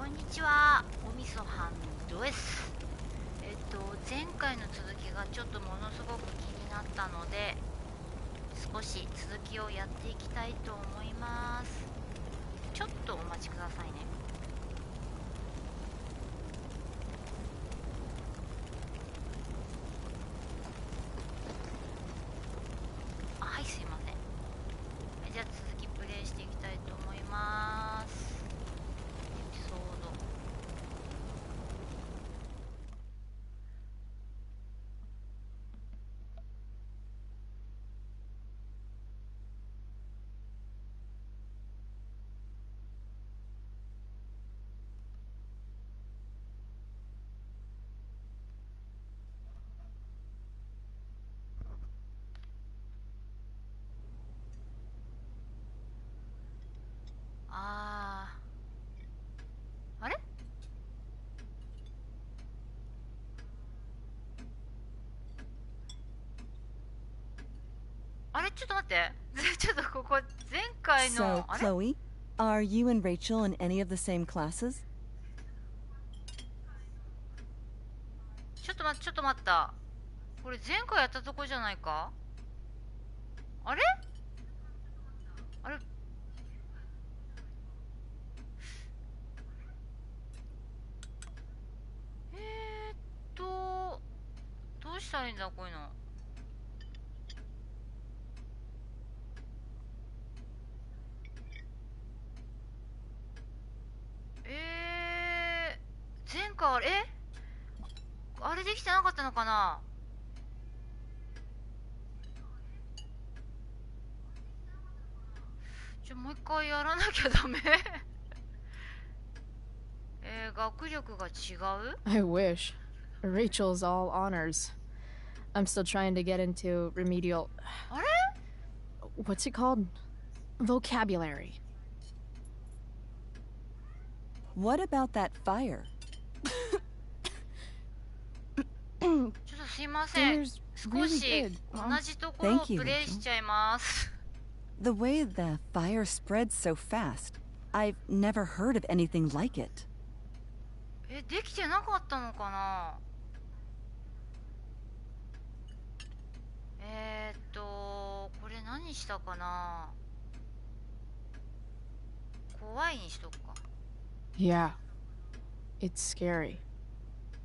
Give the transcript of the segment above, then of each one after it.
んにちは、おみそハンドです。前回の続きがちょっとものすごく気になったので、少し続きをやっていきたいと思います。ちょっとお待ちくださいね。はい、すいません。じゃあ続きプレイしていきたいと思います。エピソード。あれあれ、ちょっと待って。ちょっとここ前回の So, Chloe, are you and Rachel in any of the same classes? ちょっと待った。これ前回やったとこじゃないか。あれどうしたらいいんだこういうの。前回あれできてなかったのかな。もう一回やらなきゃダメ。学力が違う？ I wish. Rachel's all honors. I'm still trying to get into remedial... あれ？ What's it called? Vocabulary. What about that fire? ちょっとすいません。少し同じところをプレイしちゃいます。The way the fire spreads so fast, I've never heard of anything like it. できてなかったのかな。これ何したかな。怖いにしとくか。Yeah, it's scary.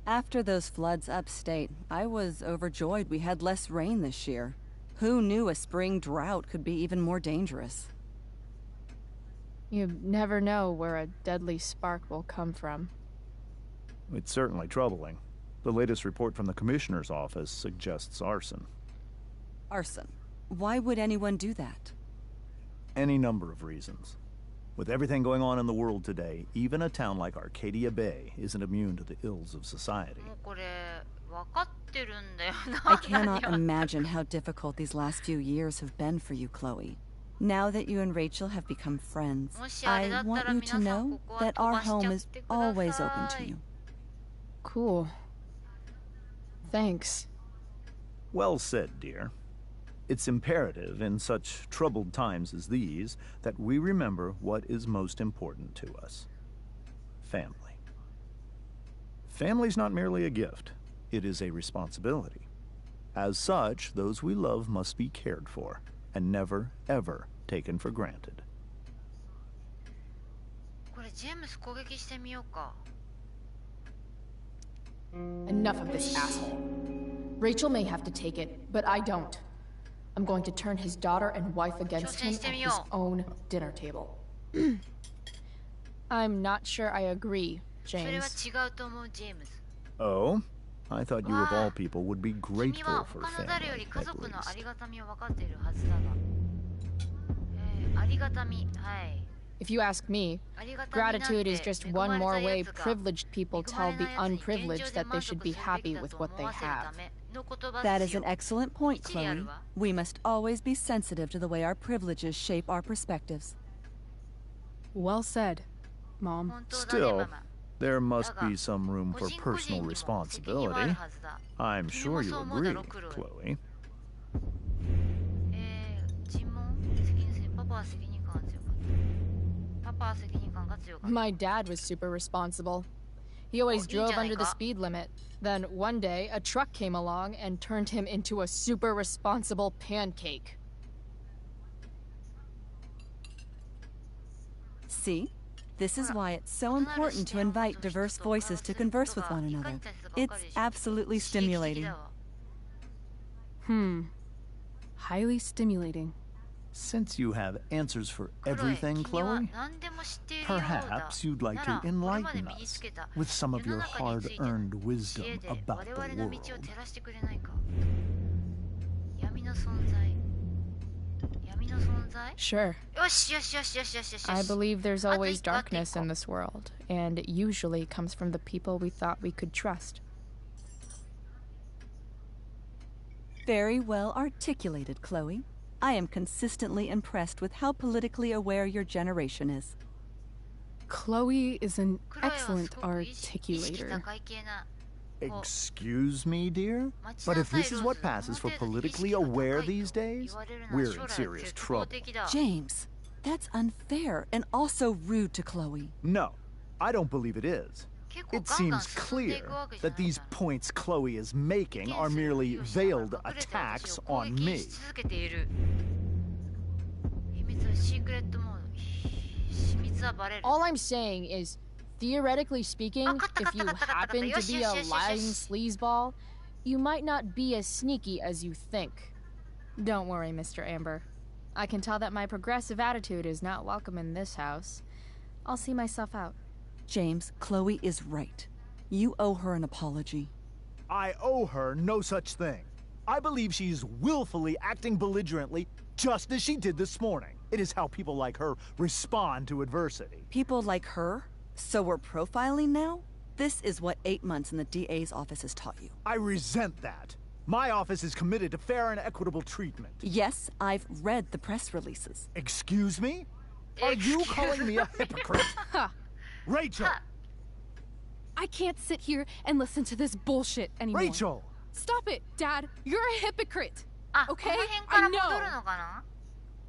After those floods upstate, I was overjoyed we had less rain this year. Who knew a spring drought could be even more dangerous? You never know where a deadly spark will come from. It's certainly troubling. The latest report from the Commissioner's office suggests arson. Arson? Why would anyone do that? Any number of reasons. With everything going on in the world today, even a town like Arcadia Bay isn't immune to the ills of society. I cannot imagine how difficult these last few years have been for you, Chloe. Now that you and Rachel have become friends, I want you to know that our home is always open to you. Cool. Thanks. Well said, dear. It's imperative in such troubled times as these that we remember what is most important to us. Family. Family's not merely a gift. It is a responsibility. As such, those we love must be cared for and never, ever taken for granted. Enough of this asshole. Rachel may have to take it, but I don't. I'm going to turn his daughter and wife against him at his own dinner table. I'm not sure I agree, James. Oh? I thought you of all people would be grateful for family, at least. If you ask me, gratitude is just one more way privileged people tell the unprivileged that they should be happy with what they have. That is an excellent point, Chloe. We must always be sensitive to the way our privileges shape our perspectives. Well said, Mom. Still, there must be some room for personal responsibility. I'm sure you agree, Chloe. My dad was super responsible. He always drove under the speed limit. Then one day, a truck came along and turned him into a super responsible pancake. See? This is why it's so important to invite diverse voices to converse with one another. It's absolutely stimulating. Highly stimulating. Since you have answers for everything, Chloe, perhaps you'd like to enlighten us with some of your hard-earned wisdom about the world. Sure. I believe there's always darkness in this world, and it usually comes from the people we thought we could trust. Very well articulated, Chloe. I am consistently impressed with how politically aware your generation is. Chloe is an excellent articulator. Excuse me, dear? But if this is what passes for politically aware these days, we're in serious trouble. James, that's unfair and also rude to Chloe. No, I don't believe it is. It seems clear that these points Chloe is making are merely veiled attacks on me. All I'm saying is, theoretically speaking, if you happen to be a lying sleazeball, you might not be as sneaky as you think. Don't worry, Mr. Amber. I can tell that my progressive attitude is not welcome in this house. I'll see myself out. James, Chloe is right. You owe her an apology. I owe her no such thing. I believe she's willfully acting belligerently just as she did this morning. It is how people like her respond to adversity. People like her? So we're profiling now? This is what 8 months in the DA's office has taught you. I resent that. My office is committed to fair and equitable treatment. Yes, I've read the press releases. Excuse me? Are you calling me a hypocrite? Rachel! I can't sit here and listen to this bullshit anymore. Rachel! Stop it, Dad. You're a hypocrite. Okay? I know.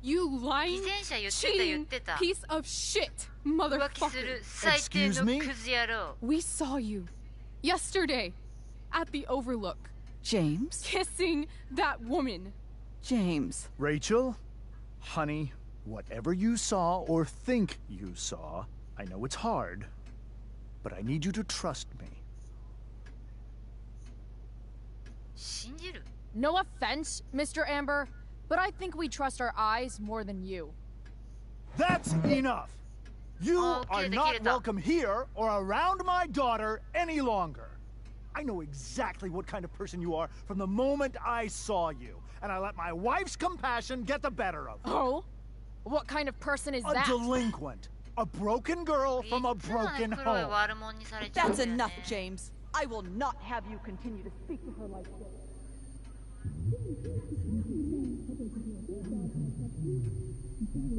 You lying, cheating piece of shit, motherfucker. Excuse me? We saw you yesterday at the Overlook. James? Kissing that woman. James. Rachel? Honey, whatever you saw or think you saw, I know it's hard, but I need you to trust me. No offense, Mr. Amber, but I think we trust our eyes more than you. That's enough! You are not welcome here or around my daughter any longer. I know exactly what kind of person you are from the moment I saw you, and I let my wife's compassion get the better of me. Oh? What kind of person is that? A delinquent. A broken girl from a broken home. That's enough, James. I will not have you continue to speak to her like this.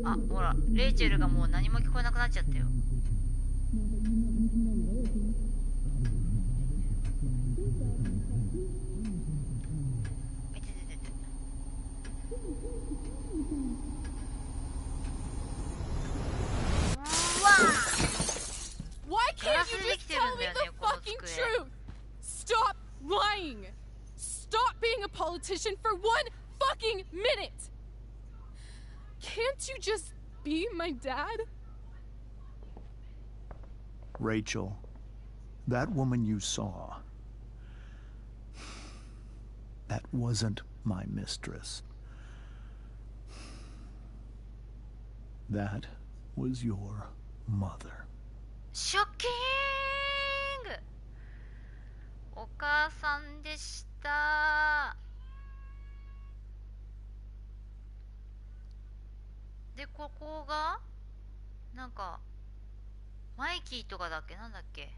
あ、ほら、レイチェルがもう何も聞こえなくなっちゃったよ。Why can't you just tell me the fucking truth? Stop lying! Stop being a politician for 1 fucking minute! Can't you just be my dad? Rachel, that woman you saw, that wasn't my mistress. That was your mother. ショッキング！お母さんでした。で、ここがなんかマイキーとかだっけ、なんだっけ、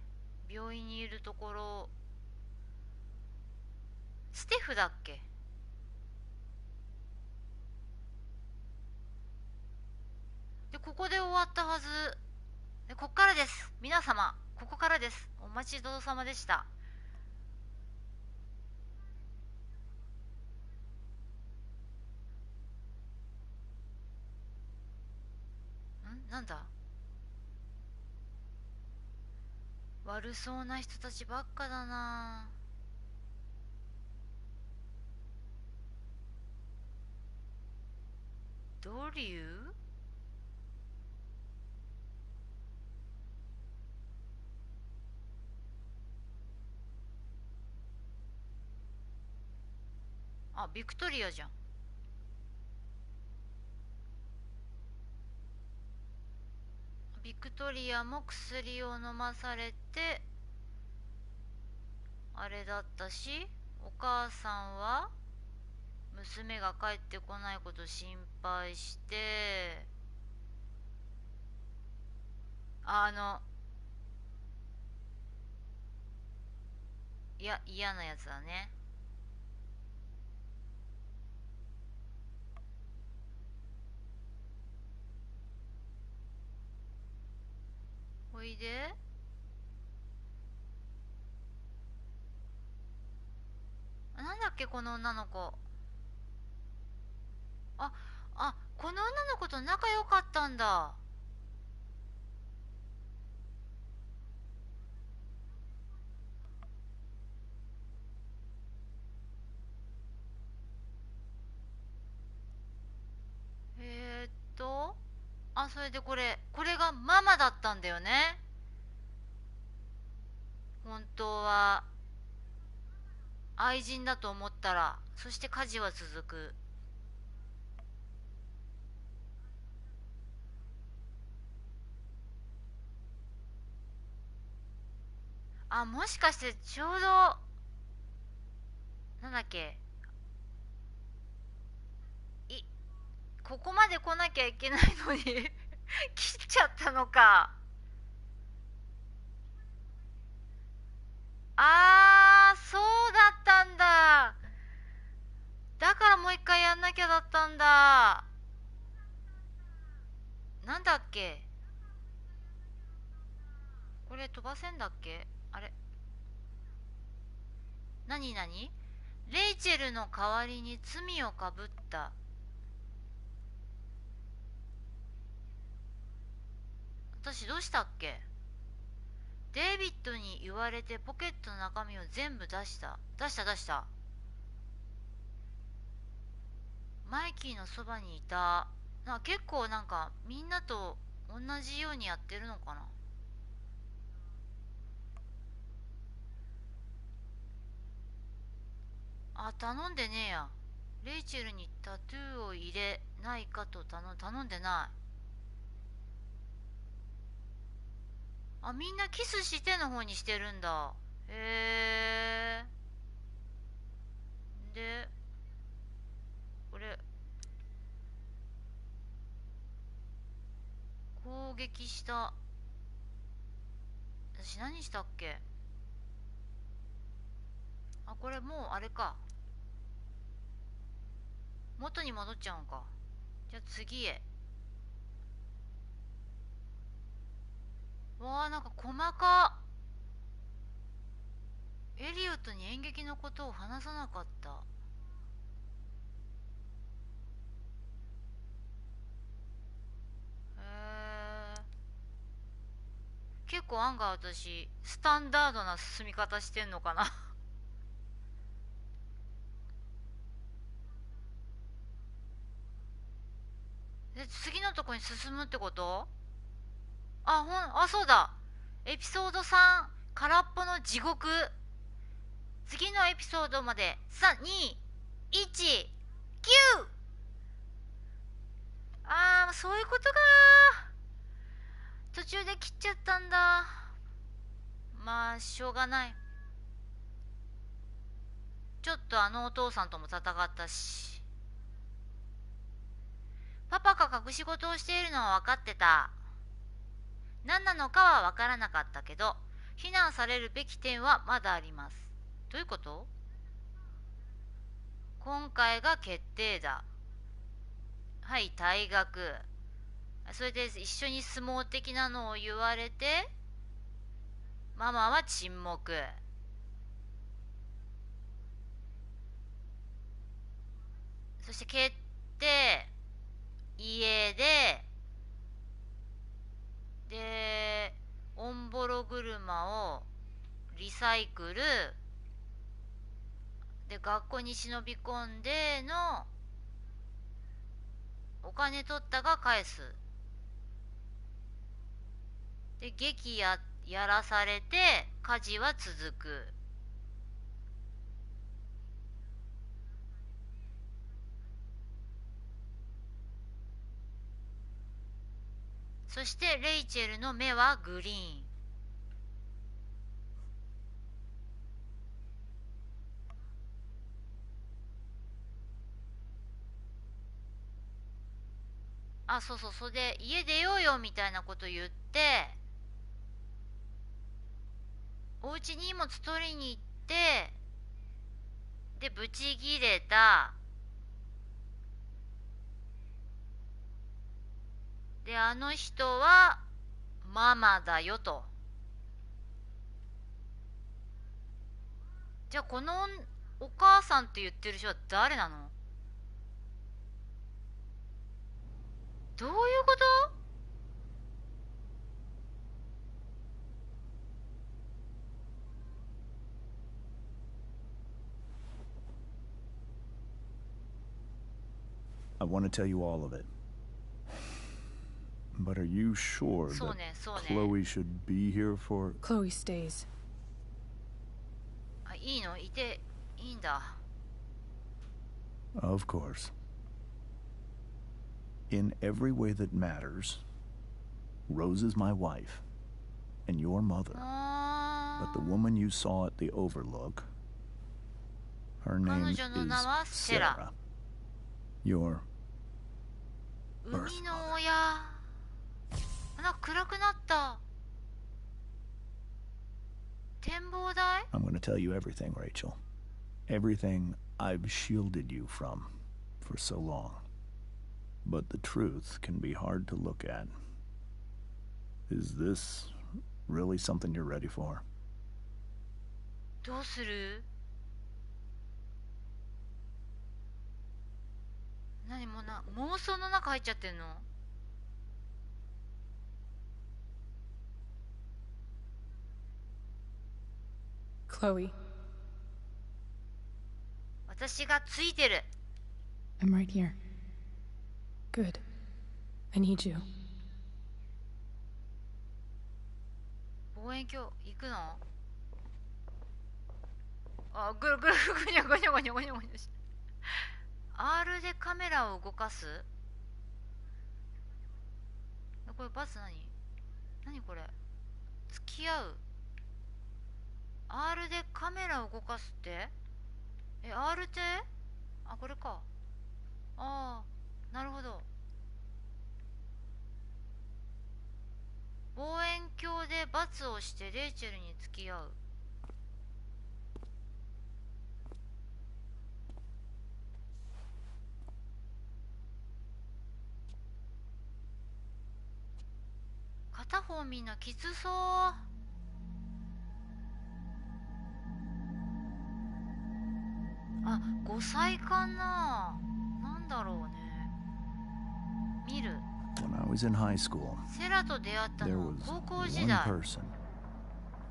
病院にいるところ、ステフだっけ。で、ここで終わったはず。で、こっからです。皆様、ここからです。お待ちどうさまでした。なんだ悪そうな人たちばっかだな。ドリュー？あ、ビクトリアじゃん。ビクトリアも薬を飲まされてあれだったし、お母さんは娘が帰ってこないこと心配して、いや、嫌なやつだね。おいで。なんだっけこの女の子。この女の子と仲良かったんだ。それでこれがママだったんだよね。本当は愛人だと思ったら、そして家事は続く。もしかしてちょうどなんだっけ、ここまで来なきゃいけないのに切っちゃったのか。そうだったんだ。だからもう一回やんなきゃだったんだ。なんだっけこれ飛ばせんだっけ。あれ、なにレイチェルの代わりに罪をかぶった。私どうしたっけ。デイビッドに言われてポケットの中身を全部出した。マイキーのそばにいた。結構なんかみんなと同じようにやってるのかな。頼んでねえや。レイチェルにタトゥーを入れないかと頼んでない。みんなキスしての方にしてるんだ。へえ。で、これ攻撃した。私何したっけ。これもうあれか、元に戻っちゃうんか。じゃあ次へ。なんか細か。エリオットに演劇のことを話さなかった。結構案外私スタンダードな進み方してんのかな。で次のとこに進むってこと。そうだ。エピソード3、空っぽの地獄。次のエピソードまで3、2、1、9。そういうことか。途中で切っちゃったんだ。しょうがない。ちょっとお父さんとも戦ったし。パパが隠し事をしているのは分かってた。何なのかは分からなかったけど、非難されるべき点はまだあります。どういうこと？今回が決定だ。はい、退学。それで一緒に相撲的なのを言われて、ママは沈黙。そして決定。家で、オンボロ車車をリサイクルで学校に忍び込んでのお金取ったが返すで劇やらされて家事は続く。そしてレイチェルの目はグリーン。あ、そうそう、それで家出ようよみたいなこと言って、お家に荷物取りに行って、でブチギレた。であの人はママだよと。じゃあこのお母さんって言ってる人は誰なの？どういうこと？I want to tell you all of it. But are you sure that Chloe should be here for... Chloe stays. あ、いいの？いていいんだ。Of course. In every way that matters, Rose is my wife and your mother. But the woman you saw at the Overlook, her name is Sarah. Your birth mother. 暗くなった。展望台? I'm going to tell you everything, Rachel. Everything I've shielded you from for so long. But the truth can be hard to look at. Is this really something you're ready for? どうする？何も妄想の中入っちゃってんの？Chloe. 私がついてる。I'm right here. Good. I need you. 望遠鏡行くの？あ、ぐるぐるぐにゃぐにゃぐにゃぐにゃぐにゃして。R でカメラを動かす？これバス何これ？付き合う？ R でカメラを動かすって？R って？あ、これか。ああ、なるほど。望遠鏡で罰をしてレイチェルに付き合う。片方みんなきつそう。あ、5歳かな。なんだろうね。見る。When I was in high school, セラと出会ったのは高校時 one 代。 person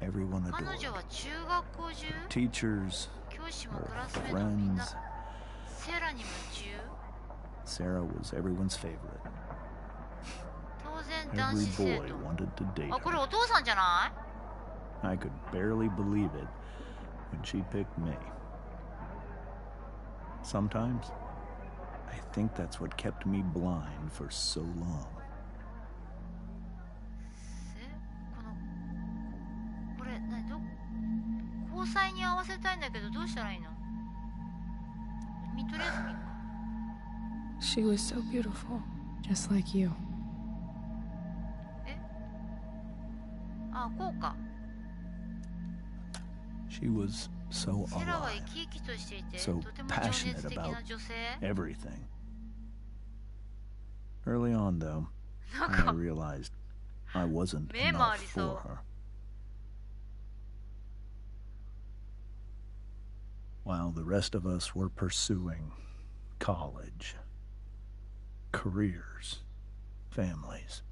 everyone 彼 adored. 女は中学校中、 Teachers, 教師も her クラスメートもみんな friends. セラに夢中。 Sarah was everyone's favorite. 当然男 Every 子生 boy 徒。 wanted to date あ、これ her. お父さんじゃない？ I could barely believe it when she picked me. Sometimes, I think that's what kept me blind for so long. これ交際に合わせたいんだけどどうしたらいいの？とりあえず見るか。 She was so beautiful, just like you. あ、こうか。 She was so セラは alive, 生き生きとしていて、 so とても情 passionate 熱的 about な女性。 everything. Early on, though, なん I か realized I wasn't 目も enough ありそう。 for her. While the rest of us were pursuing college, careers, families,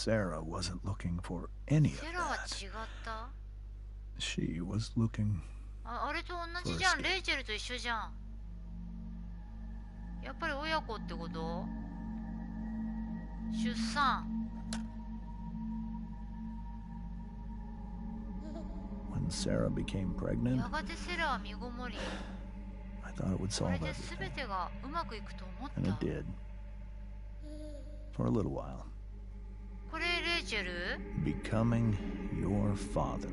Sarah wasn't looking for any of セラは that. 違った？ She was looking あれと同じじゃん。レイチェルと一緒じゃん。やっぱり親子ってこと？出産。When Sarah became pregnant, やがてセラは身ごもり。I thought it would こ solve れで everything. 全てがうまくいくと思っ And た。 it did. For a little while. これレイチェル？ Becoming your father.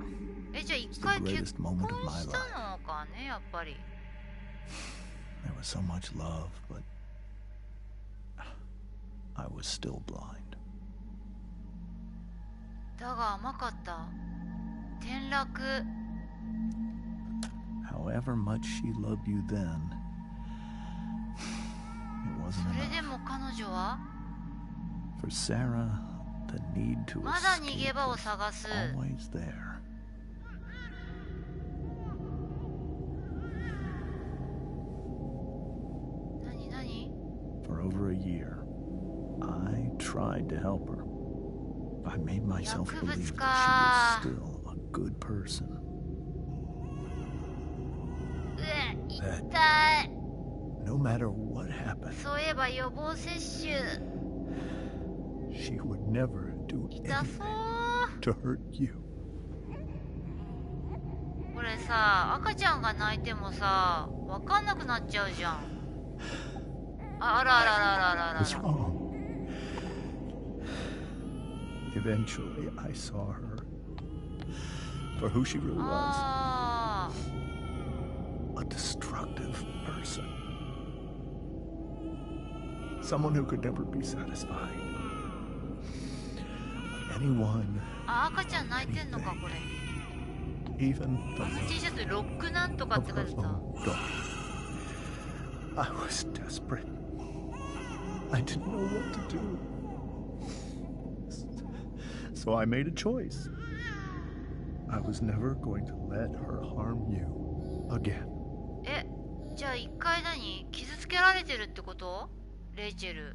じゃあ一回結婚したのかね、やっぱり。There was so much love, but I was still blind. だが甘かった。転落。However much she loved you then, it wasn't それ enough. でも彼女は For Sarah, the need to まだ逃 escape げ場を was 探す。 always there. For over a year, I tried to help her. I made myself believe that she was still a good person. That no matter what happened, そういえば予防接種 she would never do 痛そう。 anything to hurt you. これさ、赤ちゃんが泣いてもさ、わかんなくなっちゃうじゃん。あらあらあらあらあらあら。 What's wrong? Eventually, I saw her for who she really was. あ A destructive person. Someone who could never be satisfied. Anyone, あ、赤ちゃん泣いてんのか、これ。 even あの T the シャツ、ロックなんとかって of 書い her てた。 own daughter. I was desperate. I didn't know what to do. So I made a choice. I was never going to let her harm you again. じゃあ一回傷つけられてるってこと？レイチェル。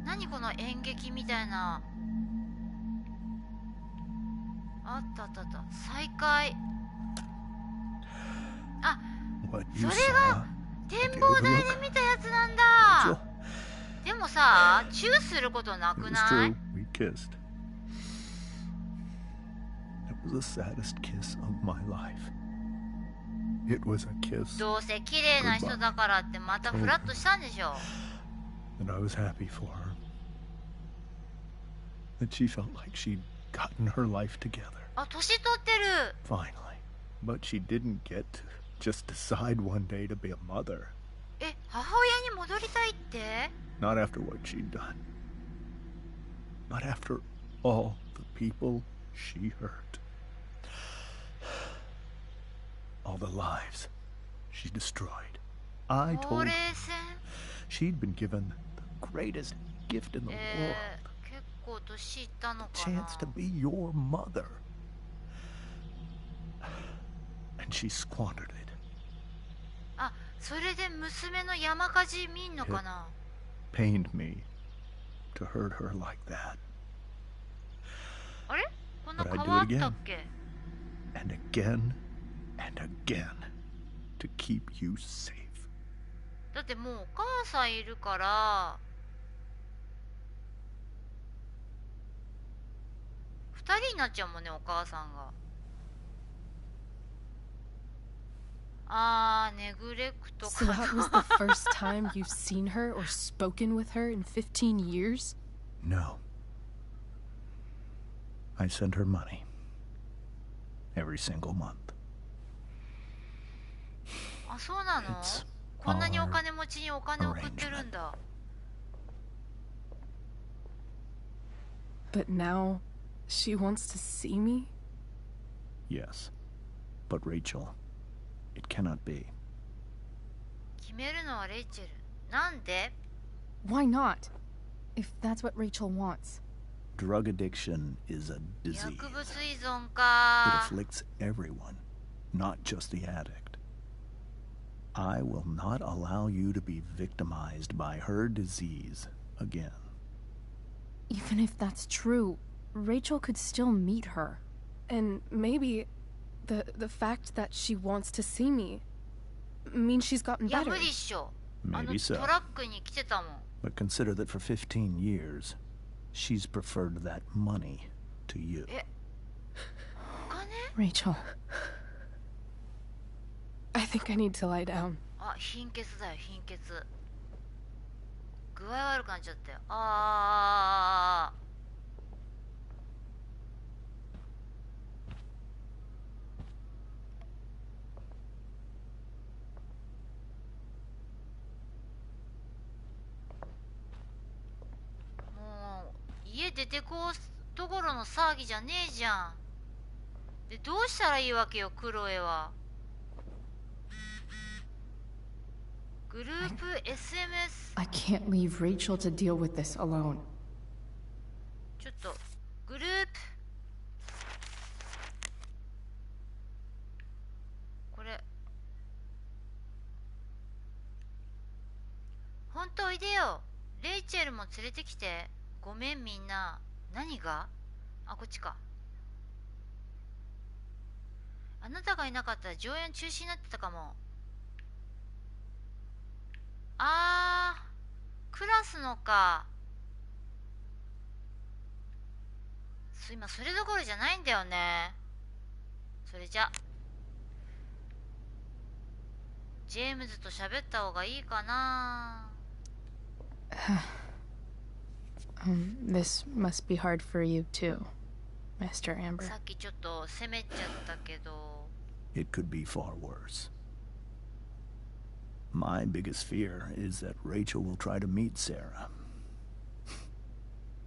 何この演劇みたいな。あったあったあった。再会。あ、 What そ you れ saw が展望台で見たやつなんだ。でもさ、チューすることな It く was ない？ true. We kissed. It was the saddest kiss of my life. It was a kiss どうせ綺麗な人だからってまたフラッとしたんでしょ。 that I was happy for her. That she felt like she'd gotten her life together. あ、年取ってる。 Finally. But she didn't get to just decide one day to be a mother. 母親に戻りたいって？ Not after what she'd done. Not after all the people she hurt. All the lives she destroyed. I ほ told うれ her い線。 she'd been given the greatest gift in the world. 結構年いったの The かな。 chance to be your mother. And she squandered it. あ、それで娘の山火事見んのかな。 Pained me to hurt her like that. あれ？こんな But I'd 変わ do っ it た again. っけ？ And again and again to keep you safe. だってもうお母さんいるから2人になっちゃうもんね、お母さんが。ネグレクト So か that was な。 the first time you've seen her or spoken with her in 15 years? No. I send her money every single month. あ、そうなの？ It's こんなにお金持ちにお金送ってるんだ。 But now she wants to see me? Yes. But Rachel, it cannot be. 決めるのはレイチェル。なんで？ Why not? If that's what Rachel wants. Drug addiction is a disease. 薬物依存 It か。 afflicts everyone, not just the addict. I will not allow you to be victimized by her disease again. Even if that's true, Rachel could still meet her. And maybe the fact that she wants to see me means she's gotten いや better. 無理っしょ。Maybe so. トラックに来てたもん。 But consider that for 15 years, she's preferred that money to you. え、お金？ Rachel. I think I need to lie down. あ、貧血だよ、貧血。具合悪くなっちゃったよ。あー。家出てこうところの騒ぎじゃねえじゃん。でどうしたらいいわけよ、クロエは。グループ SMS。 I can't leave Rachel to deal with this alone. ちょっとグループこれほんとおいでよ。レイチェルも連れてきて。ごめんみんな。何が？あ、こっちか。あなたがいなかったら上演中止になってたかも。あー、クラスのか。今それどころじゃないんだよね。それじゃジェームズと喋った方がいいかな。This must be hard for you too, Mr. Amber. さっきちょっと責めちゃったけど。 It could be far worse. My biggest fear is that Rachel will try to meet Sarah.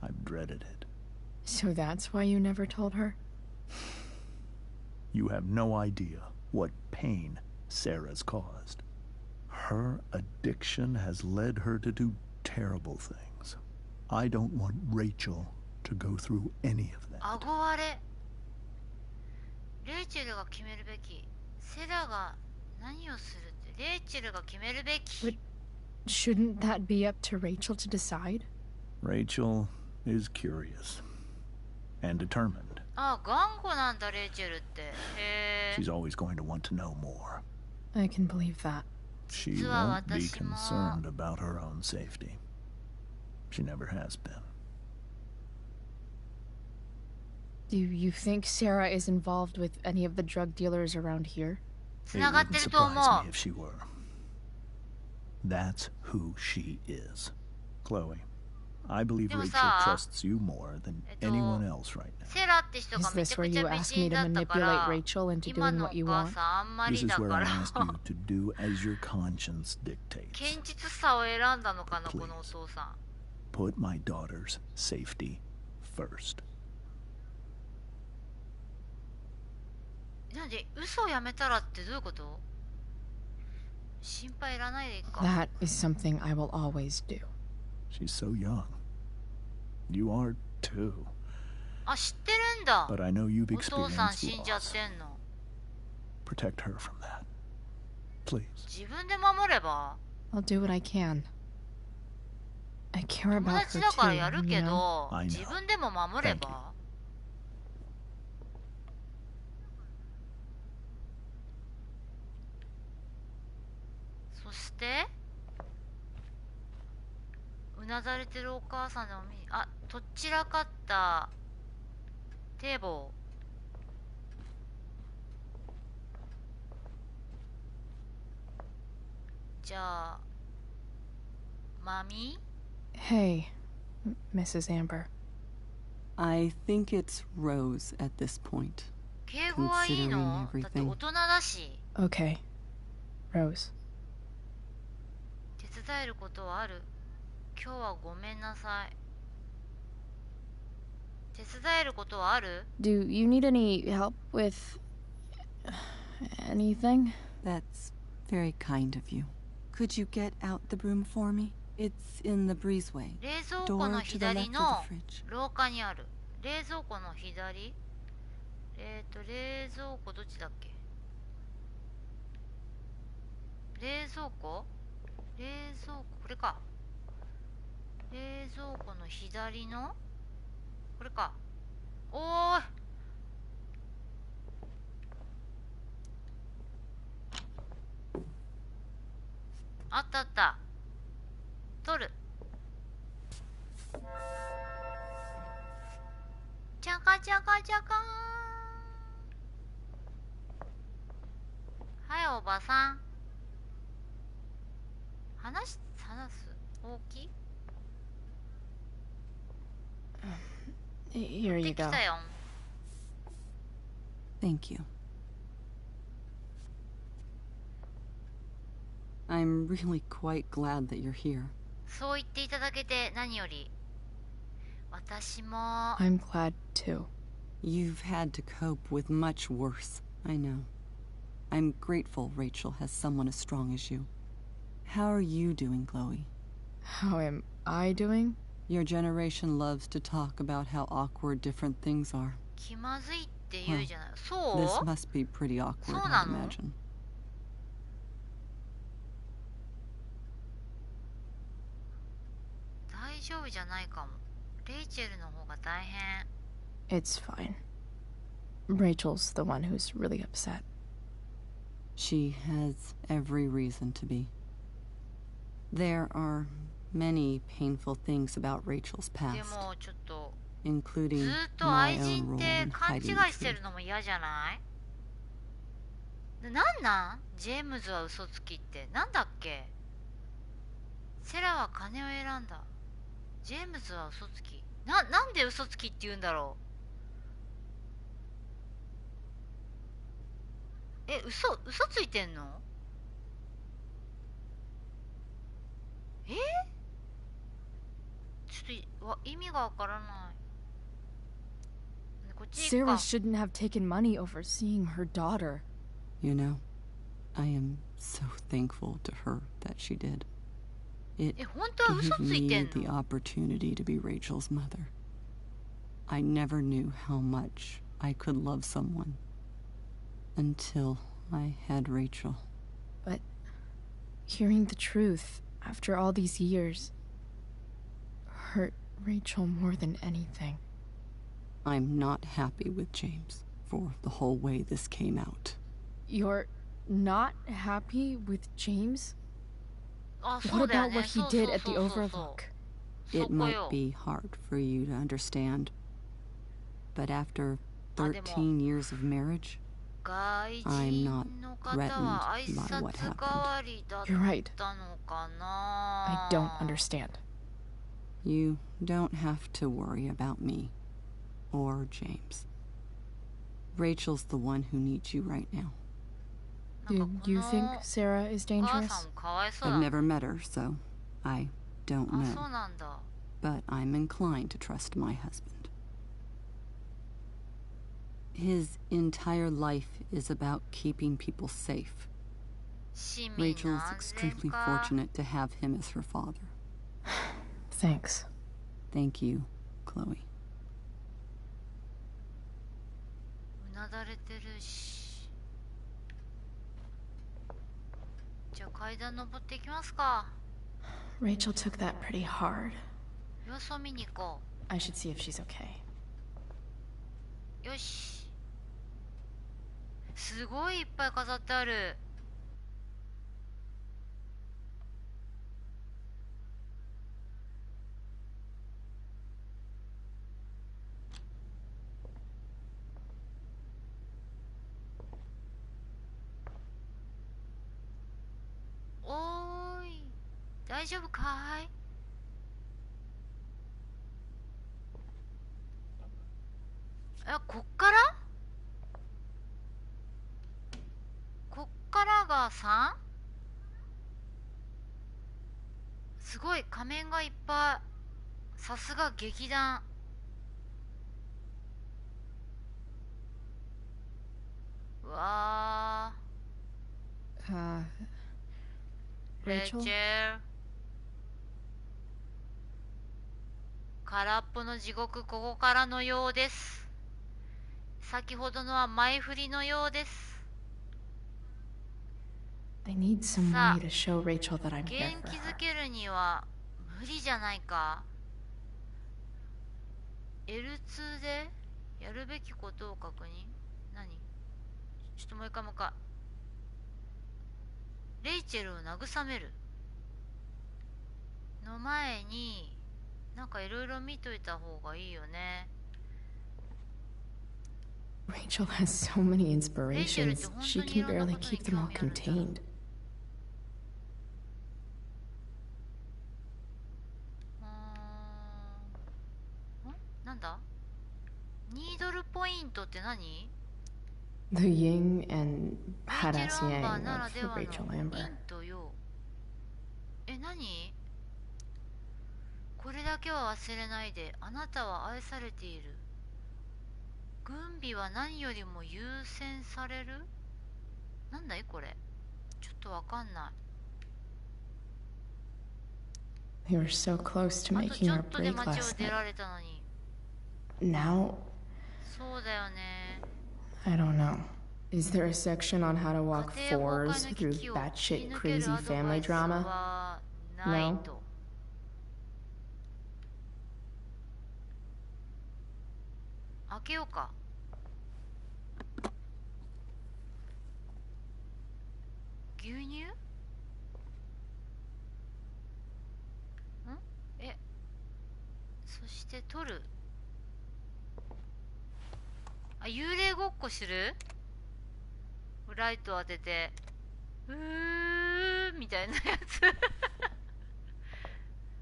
I've dreaded it. So that's why you never told her? You have no idea what pain Sarah's caused. Her addiction has led her to do terrible things. I don't want Rachel to go through any of that. 顎割れ。レイチェルが決めるべき。セラが何をするってレイチェルが決めるべき。 But shouldn't that be up to Rachel to decide? Rachel is curious and determined. あ、頑固なんだレイチェルって。へえ。 She's always going to want to know more. I can believe that. She won't be concerned about her own safety. She never has been. Do you think Sarah is involved with any of the drug dealers around here? It wouldn't surprise me if she were. That's who she is. Chloe, I believe Rachel trusts you more than anyone else right now. セラって人がめちゃくちゃ美人だったから、今のお母さんあんまり This だ is か where ら I ask you to do as your conscience dictates. 堅実さを選んだのかな、このお父さん。 Put my daughter's safety first. なんで嘘をやめたらってどういうこと？心配いらないでいいか。 That is something I will always do. She's so young. You are too. あ、知ってるんだ。 But I know you've お父さん experienced 死んじゃっ loss. てんの。 Protect her from that. Please. 自分で守れば。 I'll do what I can. I care 友 about 達 her だから too, やる you け know? ど、 I know. 自分でも守れば。そしてうなだれてるお母さんの見、あ、とっちらかった堤防。じゃあマミ Hey, Mrs. Amber. I think it's Rose at this point. 敬語はいいの？だって大人だし。 Okay. Rose. 手伝えることはある？今日はごめんなさい。手伝えることはある？ Do you need any help with anything? That's very kind of you. Could you get out the broom for me? It's in the breezeway. 冷蔵庫の左の廊下にある。冷蔵庫の左？冷蔵庫どっちだっけ？冷蔵庫？冷蔵庫、これか。冷蔵庫の左のこれか。おーい。あったあった。取る。チャカチャカチャカーン。はい、おばさん。話す大きい Here you でき go. たよ。 Thank you. I'm really quite glad that you're here. そう言っていただけて何より。私も。 I'm glad too. You've had to cope with much worse, I know. I'm grateful Rachel has someone as strong as you. How are you doing, Chloe? How am I doing? Your generation loves to talk about how awkward different things are. 気まずいって言うじゃない。そう This must be pretty awkward, そう I'd なの imagine. 大丈夫じゃないかも。レイチェルの方が大変。 It's fine. Rachel's the one who's really upset. She has every reason to be. There are many painful things about Rachel's で past, もちょっと including ずっと my 愛 own 人っ role て in 勘違い hiding して the る truth. のも嫌じゃない？なんなんジェームズは嘘つきってなんだっけ？セラは金を選んだ。ジェームズは嘘つき。なんで嘘つきって言うんだろう。嘘ついてんの？ちょっと意味がわからない。こっち行く Sarah か。 shouldn't have taken money over seeing her daughter. You know, I am so thankful to her that she did. It 本当は嘘 gave ついて me ん the の？ opportunity to be Rachel's mother. I never knew how much I could love someone until I had Rachel. But hearing the truth after all these years hurt Rachel more than anything. I'm not happy with James for the whole way this came out. You're not happy with James? あ、そ What うだよ about ね。 what そ he うそう did at そ the うそう Overlook? そ It こ might よ。 be hard for you to understand, but after あ、でも 13 years of marriage, 外 I'm 人 not の方は挨 threatened by what 拶代わりだっ You're right. たのかな。 I don't understand. you don't have to worry about me or James. Rachel's the one who needs you right now. なんか Do こ you の think Sarah is お母 dangerous? さんもかわいそう I've だ。 never met her, so I don't あ、そう know. なんだ。 But I'm inclined to trust my husband. His entire life is about keeping people safe. 市民 Rachel's の安全 extremely か。 fortunate to have him as her father. Thanks. Thank you, Chloe. うなだれてるし。じゃあ階段登っていきますか。 Rachel took that pretty hard. 様子を見に行こ I should see if she's okay. う。よし。すごいいっぱい飾ってある。おーい、大丈夫かい？こっからが 3？ すごい仮面がいっぱい。さすが劇団。うわー。レイチェ Rachel? ル。空っぽの地獄、ここからのようです。先ほどのは前振りのようです。 I need some さあ、 way to show Rachel that I'm 元 there 気 for づ her. けるには無理じゃないか。 You わー。 think Sarah is dangerous? L2 でやるべきことを確認。何？ちょっともう一回レイチェルを慰めるの前になんかいろいろ見といた方がいいよね。 Rachel has so many inspirations, she can barely keep them all contained. なんだ？ニードルポイントって何？ The yin and badass yang of Rachel Amber. 何？これだけは忘れないで。あなたは愛されている。軍備は何よりも優先される？なんだいこれ。ちょっとわかんない。We were so close to making our break last night. Now, そうだよね。I don't know. Is there a section on how to walk fours through batshit crazy family drama? No? 開けようか。牛乳？そして取る。あ、幽霊ごっこする？ライト当ててみたいなやつ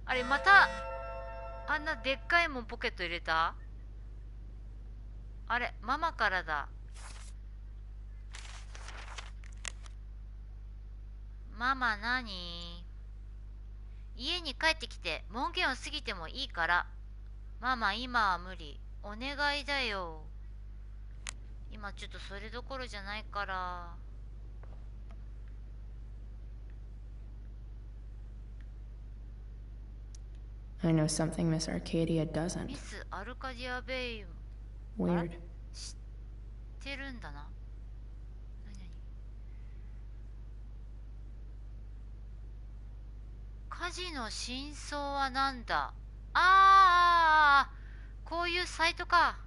あれまたあんなでっかいもんポケット入れた？あれママからだ。ママ何？家に帰ってきて門限を過ぎてもいいから。ママ今は無理。お願いだよ。今ちょっとそれどころじゃないから。I know something Miss Arcadia doesn't. ミス・アルカディア・ベイ Weird. 知ってるんだな。何々。火事の真相はなんだ？こういうサイトか。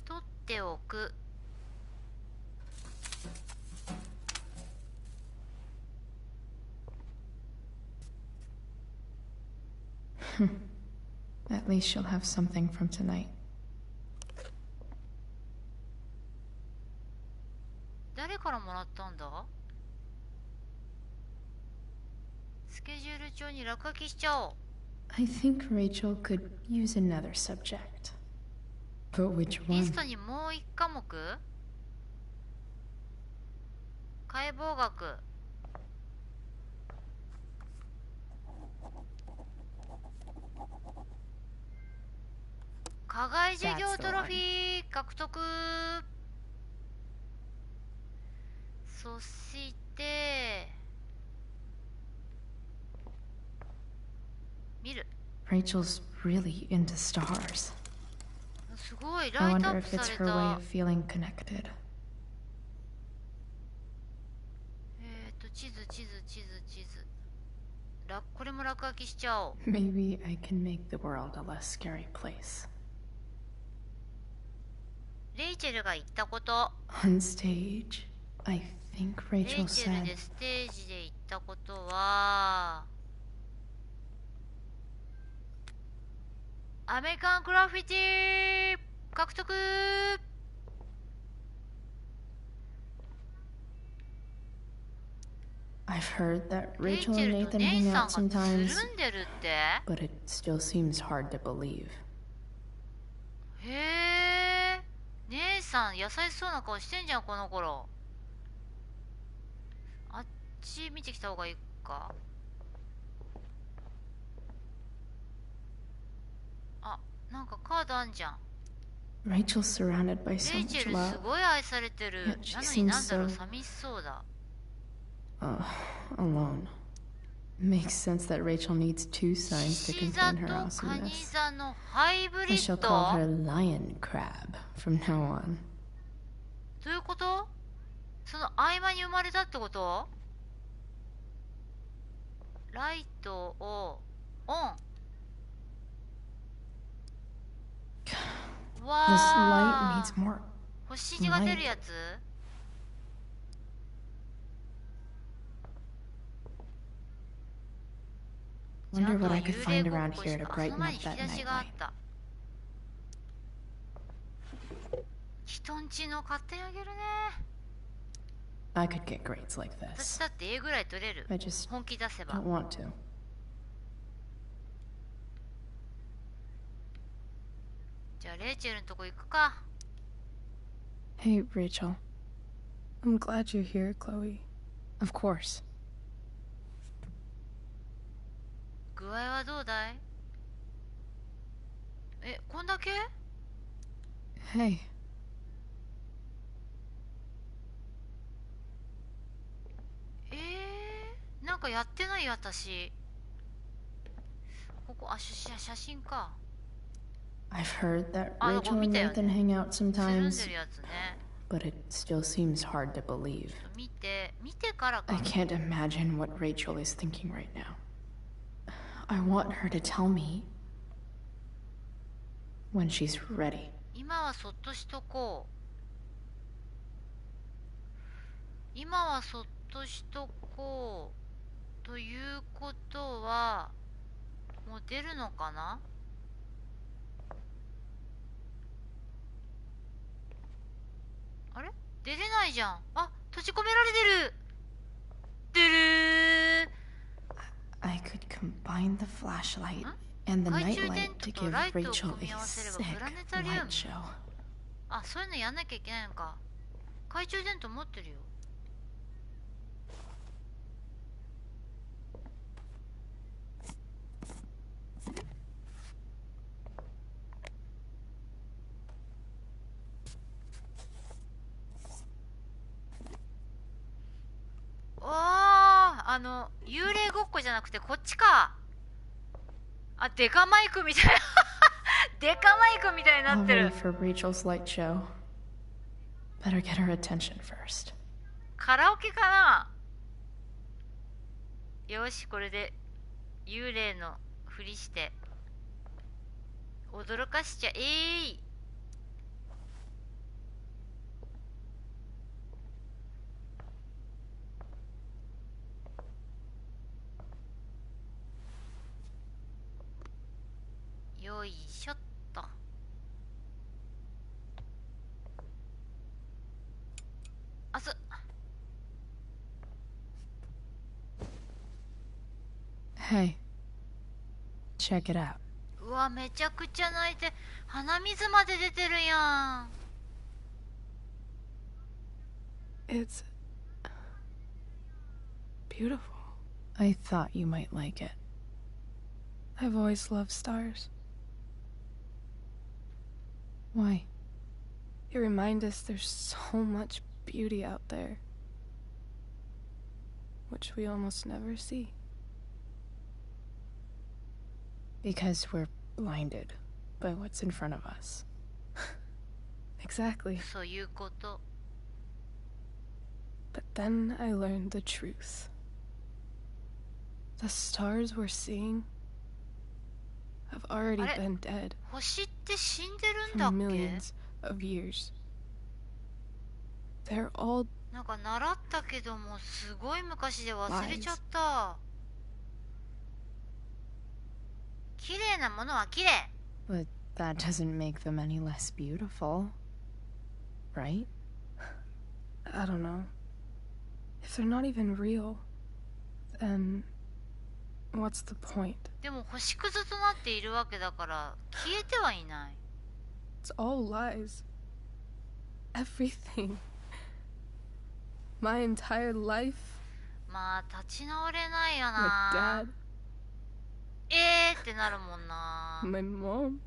取っておく。At least she'll have something from tonight. 誰からもらったんだ？スケジュール帳に落書きしちゃおう。I think Rachel could use another subject. But which リス one? トにもう一科目？解剖学。課外授業トロフィー獲得。そして見る。 Rachel's really into stars. すごい I ライトア wonder ッ if プ it's され her way た。 of feeling connected. 地図これも落書きしちゃおう。 Maybe I can make the world a less scary place. レイチェルが言ったこと。 On stage, I think レイ Rachel チェル said, でステージで言ったことはアメリカングラフィティ獲得。 I've heard that レイチ Rachel ェ and ルと Nathan ネイ hang さ out んがつる sometimes, んでるって。 but it still seems hard to believe. へえ、姉さん優しそうな顔してんじゃんこの頃。あっち見てきた方がいいか。あ、なんかカードあんじゃん。 Rachel's surrounded by レ so イチ much ェルす love. ごい愛されてる。 Yet she なのになん seems だろう so 寂しそうだ。 alone. Makes sense that Rachel needs two signs to 獅子座 contain her と蟹 awesomeness. 座のハイブ I リ shall ッ call ド。 her Lion Crab from now on. どういうこと？その合間に生まれたってこと？ライトをオン。わ This light あ needs more 星字が出るやつ。 Wonder what I could find around here to brighten up that 引き出しがあっ nightlight. た。人んちの買ってあげるね。 I could get grades like 私 this. だって A ぐらい取れる。 I just 本気出せば。 don't want to. じゃあレイチェルのとこ行くか。 Hey, Rachel. I'm glad you're here, Chloe. Of course. 具合はどうだい？え、こんだけ？ Hey. なんかやってない私。ここ、あ、写真か。 I've heard that あ、 Rachel 見 and たよ Nathan ね。 hang out つるんで sometimes, るやつね。 but it still seems hard to believe. 見てからか。 I can't imagine what Rachel is thinking right now. I want her to tell me when she's ready. 今はそっとしとこう。今はそっとしとこう。ということは、もう出るのかな？あれ？出れないじゃん。あ、閉じ込められてる。出るー。 I could combine the flashlight and the 懐中 nightlight 電 to 灯と give ライトを Rachel 組み a 合わせれば sick プラネタリウム。 light show. あ、そういうのやんなきゃいけないのか。懐中電灯持ってるよ。おー、幽霊ごっこじゃなくてこっちか。あ、デカマイクみたいな。デカマイクみたいにな All って ready る。 for Rachel's light show. Better get her attention first. カラオケかな。よし、これで幽霊のふりして驚かしちゃい。よいしょっと。あす。 Hey, check it out. うわ、めちゃくちゃ泣いて鼻水まで出てるやん。 It's beautiful. I thought you might like it. I've always loved stars. Why? You remind us there's so much beauty out there, which we almost never see. Because we're blinded by what's in front of us. Exactly. そういうこと。 But then I learned the truth. The stars we're seeing have already been dead 星って死んでるんだ for っけ？ millions of years. They're all なんか習ったけどもすごい昔で忘れちゃった。綺麗なものは綺麗。 But that doesn't make them any less beautiful, right? I don't know. If they're not even real, then what's the point? でも星屑となっているわけだから消えてはいない。 It's all lies. Everything. My entire life. まあ立ち直れないよ My な。 dad. ってなるもんな。 My mom.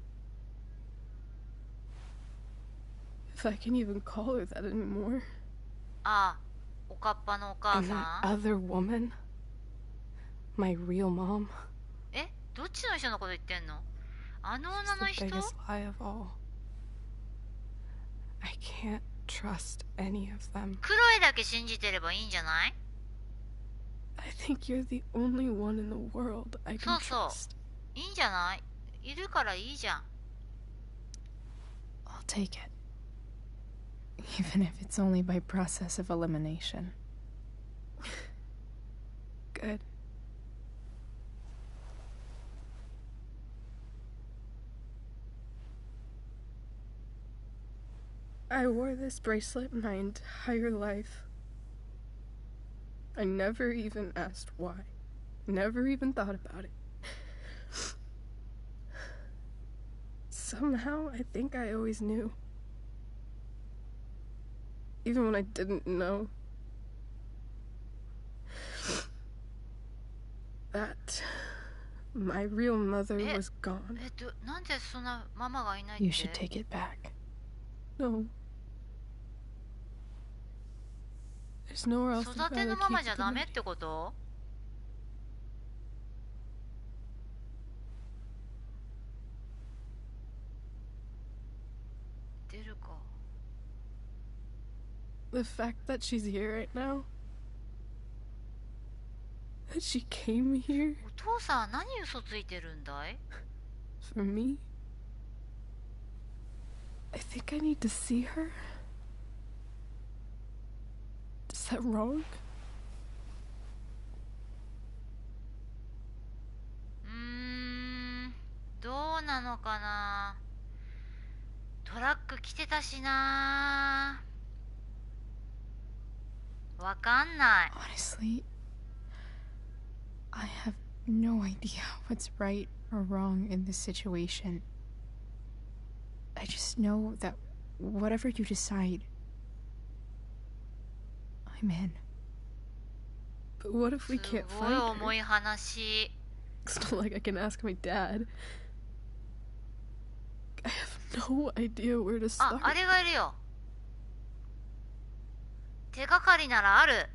If I can even call her that anymore. ああ、おかっぱのお母 And さ that ん。 other woman. My real mom. え、どっちの人のこと言ってんの？あの She's 女の the 人？ biggest lie of all. I can't trust any of them. クロエだけ信じてればいいんじゃない？ I think you're the only one in the world I can trust. いいんじゃない？いるからいいじゃん。I'll take it. Even if it's only by process of elimination. Good. I wore this bracelet my entire life. I never even asked why. Never even thought about it. Somehow, I think I always knew. Even when I didn't know. That my real mother was gone. You should take it back. No. There's nowhere else I'd rather keep it than me. 出るか。 The fact that she's here right now, that she came here お父さん何嘘ついてるんだい？ for me. I think I need to see her. Is that wrong? どうなのかな。トラック来てたしな。わかんない。 Honestly, I have no idea what's right or wrong in this situation. I just know that whatever you decide, I'm in. But what if we can't すごい find 重 her? い話。 It's not like I can ask my dad. I have no idea where to あ、 start. あれがいるよ。手がかりならある。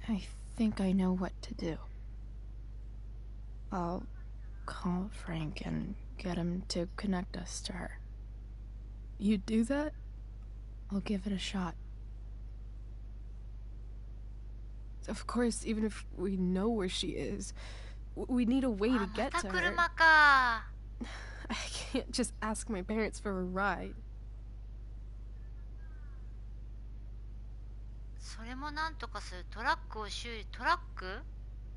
I think I know what to do. I'll call Frank and get him to connect us to her. You do that? I'll give it a shot. Of course, even if we know where she is, we need a way to あ、ま get た to her. 車か。 I can't just ask my parents for a ride. それもなんとかする。トラックを修理。トラック？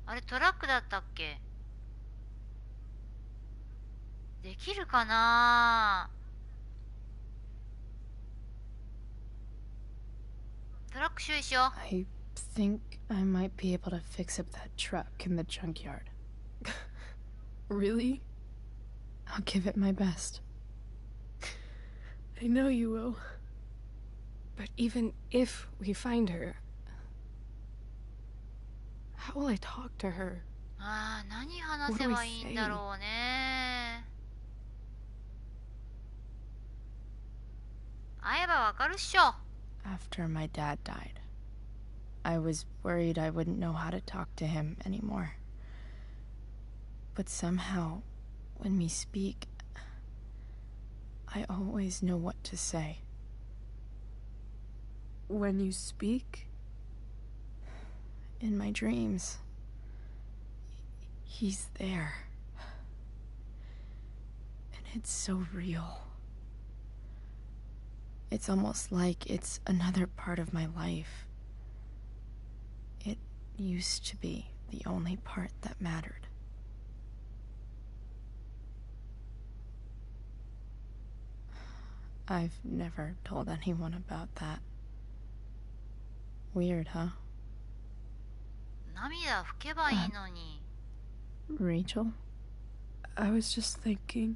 あれトラックだったっけ？できるかな。トラック修理しよう。 I think I might be able to fix up that truck in the junkyard. Really? I'll give it my best. I know you will. But even if we find her, how will I talk to her? ああ、何話せばいいんだろうね。会えばわかるっしょ。 After my dad died, I was worried I wouldn't know how to talk to him anymore. But somehow, when we speak, I always know what to say. When you speak? In my dreams. He's there. And it's so real. It's almost like it's another part of my life. It used to be the only part that mattered. I've never told anyone about that. Weird, huh? 涙拭けばいいのに。 Rachel? I was just thinking.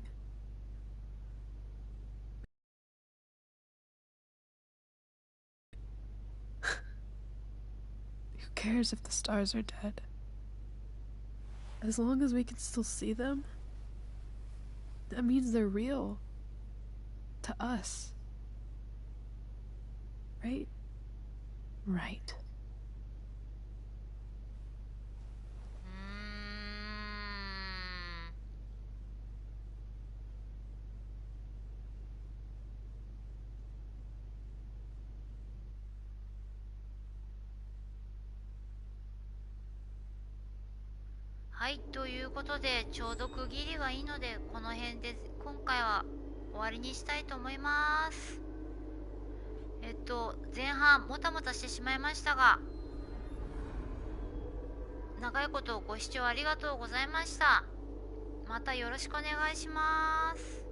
Who cares if the stars are dead? As long as we can still see them, that means they're real. To us. Right? Right. はい、ということでちょうど区切りがいいのでこの辺で今回は終わりにしたいと思います。前半もたもたしてしまいましたが、長いことご視聴ありがとうございました。またよろしくお願いします。